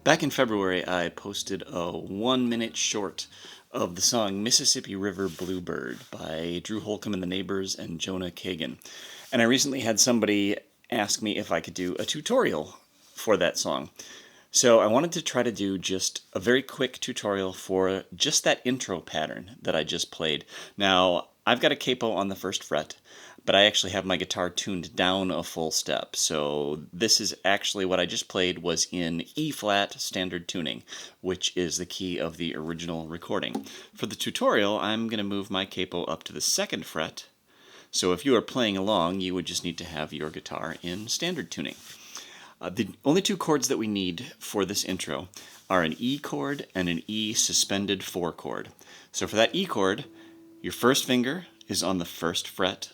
Back in February, I posted a 1-minute short of the song Mississippi River Bluebird by Drew Holcomb and the Neighbors and Jonah Kagen. And I recently had somebody ask me if I could do a tutorial for that song. So I wanted to try to do just a very quick tutorial for just that intro pattern that I just played. Now, I've got a capo on the first fret, but I actually have my guitar tuned down a full step. So this is actually what I just played was in E-flat standard tuning, which is the key of the original recording. For the tutorial, I'm going to move my capo up to the second fret. So if you are playing along, you would just need to have your guitar in standard tuning. The only two chords that we need for this intro are an E chord and an E suspended 4 chord. So for that E chord, your first finger is on the first fret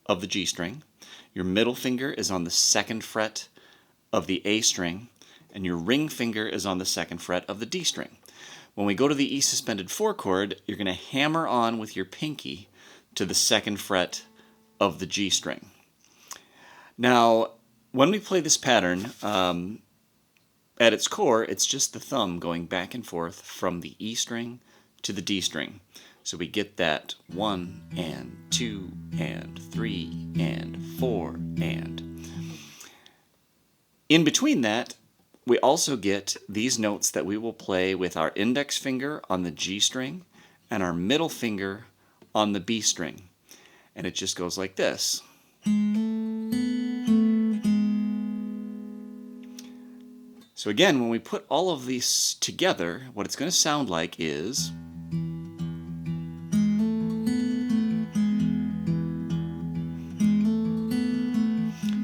of the G string, your middle finger is on the second fret of the A string, and your ring finger is on the second fret of the D string. When we go to the E suspended 4 chord, you're going to hammer on with your pinky to the second fret of the G string. Now, when we play this pattern, at its core, it's just the thumb going back and forth from the E string to the D string. So we get that 1 and 2 and 3 and 4 and. In between that, we also get these notes that we will play with our index finger on the G string and our middle finger on the B string. And it just goes like this. So again, when we put all of these together, what it's going to sound like is...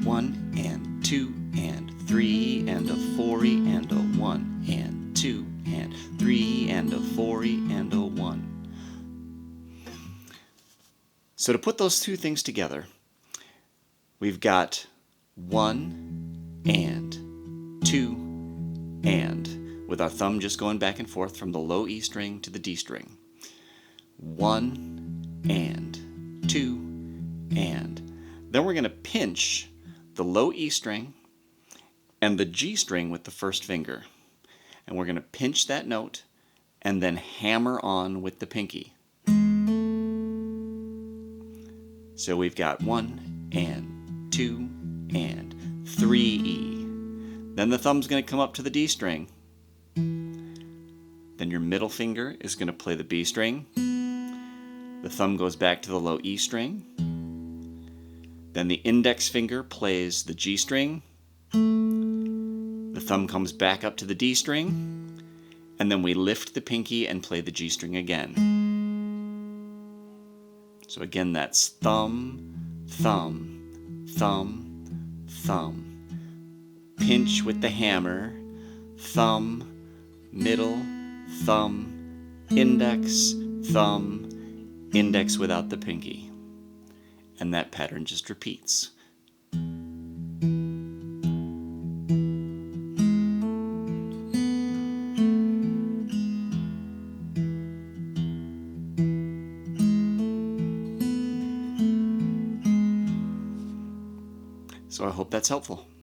one and 2 and 3 and a 4 and a 1 and 2 and 3 and a 4 and a 1. So to put those two things together, we've got 1 and 2 and, with our thumb just going back and forth from the low E string to the D string. 1 and 2 and. Then we're going to pinch the low E string and the G string with the first finger. And we're going to pinch that note and then hammer on with the pinky. So we've got 1 and 2 and 3 E. Then the thumb's going to come up to the D string. Then your middle finger is going to play the B string. The thumb goes back to the low E string. Then the index finger plays the G string. The thumb comes back up to the D string. And then we lift the pinky and play the G string again. So again, that's thumb, thumb, thumb, thumb. Pinch with the hammer, thumb, middle, thumb, index, thumb, index without the pinky. And that pattern just repeats. So I hope that's helpful.